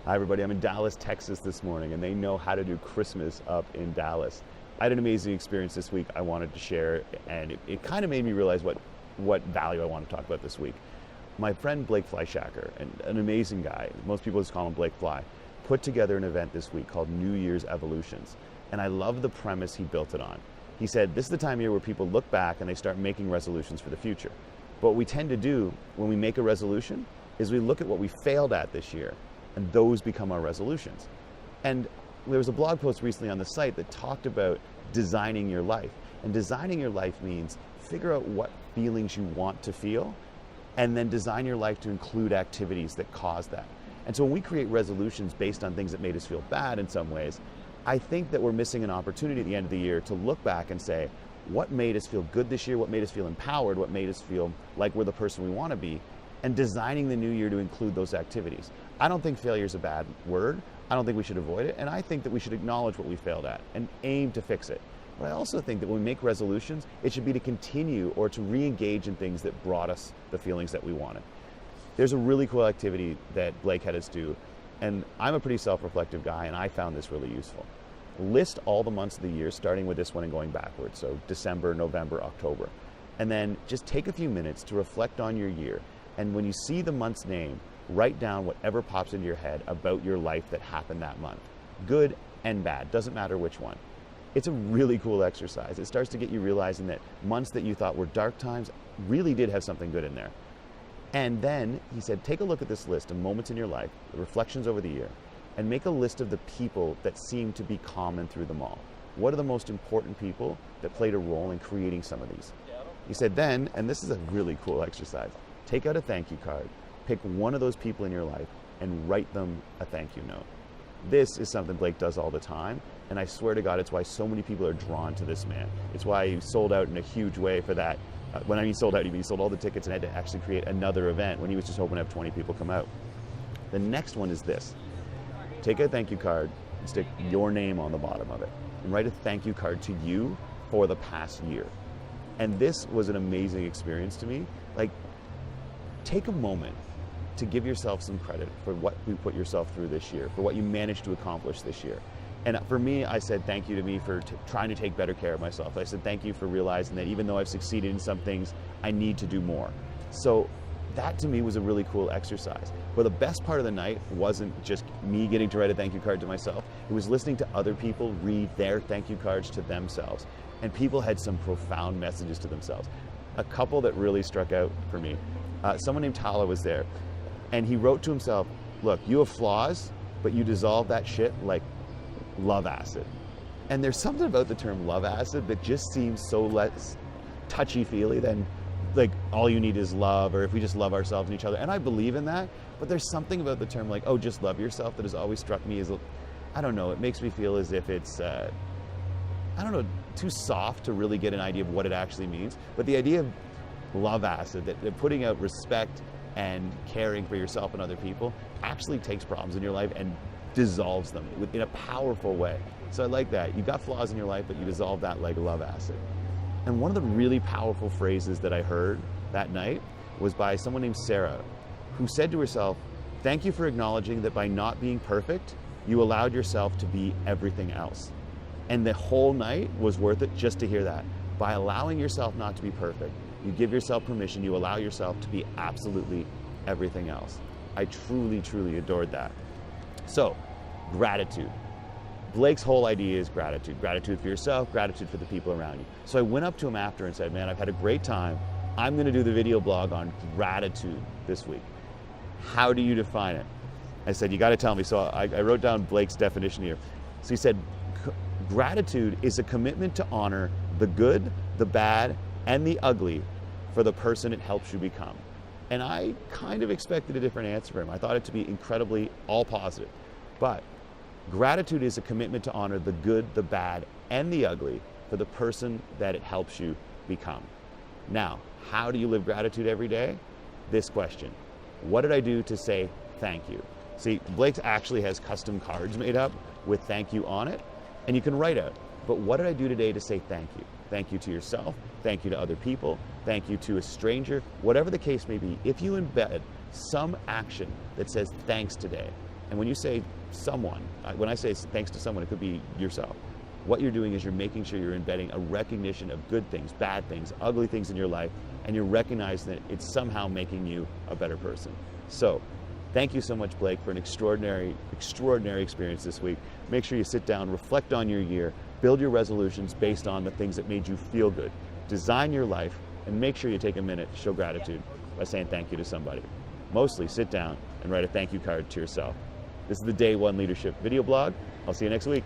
Hi everybody, I'm in Dallas, Texas this morning, and they know how to do Christmas up in Dallas. I had an amazing experience this week I wanted to share, and it kind of made me realize what value I want to talk about this week. My friend Blake Fleischacker, an amazing guy, most people just call him Blake Fly, put together an event this week called New Year's Evolutions. And I love the premise he built it on. He said, this is the time of year where people look back and they start making resolutions for the future. But what we tend to do when we make a resolution is we look at what we failed at this year, and those become our resolutions. And there was a blog post recently on the site that talked about designing your life. And designing your life means figure out what feelings you want to feel, and then design your life to include activities that cause that. And so when we create resolutions based on things that made us feel bad in some ways, I think that we're missing an opportunity at the end of the year to look back and say, what made us feel good this year, what made us feel empowered, what made us feel like we're the person we want to be, and designing the new year to include those activities. I don't think failure is a bad word. I don't think we should avoid it, and I think that we should acknowledge what we failed at and aim to fix it. But I also think that when we make resolutions, it should be to continue or to re-engage in things that brought us the feelings that we wanted. There's a really cool activity that Blake had us do, and I'm a pretty self-reflective guy, and I found this really useful. List all the months of the year, starting with this one and going backwards, so December, November, October. And then just take a few minutes to reflect on your year, and when you see the month's name, write down whatever pops into your head about your life that happened that month. Good and bad, doesn't matter which one. It's a really cool exercise. It starts to get you realizing that months that you thought were dark times really did have something good in there. And then he said, take a look at this list of moments in your life, the reflections over the year, and make a list of the people that seem to be common through them all. What are the most important people that played a role in creating some of these? He said then, and this is a really cool exercise, take out a thank you card, pick one of those people in your life, and write them a thank you note. This is something Blake does all the time, and I swear to God, it's why so many people are drawn to this man. It's why he sold out in a huge way for that. When I mean sold out, he sold all the tickets and had to actually create another event when he was just hoping to have 20 people come out. The next one is this. Take a thank you card and stick your name on the bottom of it and write a thank you card to you for the past year. And this was an amazing experience to me. Like, take a moment to give yourself some credit for what you put yourself through this year, for what you managed to accomplish this year. And for me, I said thank you to me for trying to take better care of myself. I said thank you for realizing that even though I've succeeded in some things, I need to do more. So that to me was a really cool exercise. But the best part of the night wasn't just me getting to write a thank you card to myself. It was listening to other people read their thank you cards to themselves. And people had some profound messages to themselves. A couple that really struck out for me. Someone named Tala was there, and he wrote to himself, look, you have flaws, but you dissolve that shit like love acid. And there's something about the term love acid that just seems so less touchy-feely than like all you need is love, or if we just love ourselves and each other. And I believe in that, but there's something about the term like, oh, just love yourself that has always struck me as, I don't know, it makes me feel as if it's, I don't know, too soft to really get an idea of what it actually means. But the idea of love acid, that putting out respect and caring for yourself and other people actually takes problems in your life and dissolves them in a powerful way. So I like that. You've got flaws in your life, but you dissolve that like love acid. And one of the really powerful phrases that I heard that night was by someone named Sarah, who said to herself, thank you for acknowledging that by not being perfect, you allowed yourself to be everything else. And the whole night was worth it just to hear that. By allowing yourself not to be perfect, you give yourself permission, you allow yourself to be absolutely everything else. I truly, truly adored that. So, gratitude. Blake's whole idea is gratitude. Gratitude for yourself, gratitude for the people around you. So I went up to him after and said, man, I've had a great time. I'm gonna do the video blog on gratitude this week. How do you define it? I said, you gotta tell me. So I wrote down Blake's definition here. So he said, gratitude is a commitment to honor the good, the bad, and the ugly for the person it helps you become. And I kind of expected a different answer from him. I thought it to be incredibly all positive. But gratitude is a commitment to honor the good, the bad, and the ugly for the person that it helps you become. Now, how do you live gratitude every day? This question. What did I do to say thank you? See, Blake actually has custom cards made up with thank you on it, and you can write out, but what did I do today to say thank you? Thank you to yourself, thank you to other people, thank you to a stranger, whatever the case may be. If you embed some action that says thanks today, And when you say someone, when I say thanks to someone, it could be yourself. What you're doing is you're making sure you're embedding a recognition of good things, bad things, ugly things in your life, and you're recognizing that it's somehow making you a better person. So, thank you so much, Blake, for an extraordinary experience this week. Make sure you sit down, reflect on your year, build your resolutions based on the things that made you feel good. Design your life, and make sure you take a minute to show gratitude by saying thank you to somebody. Mostly sit down and write a thank you card to yourself. This is the Day One Leadership video blog. I'll see you next week.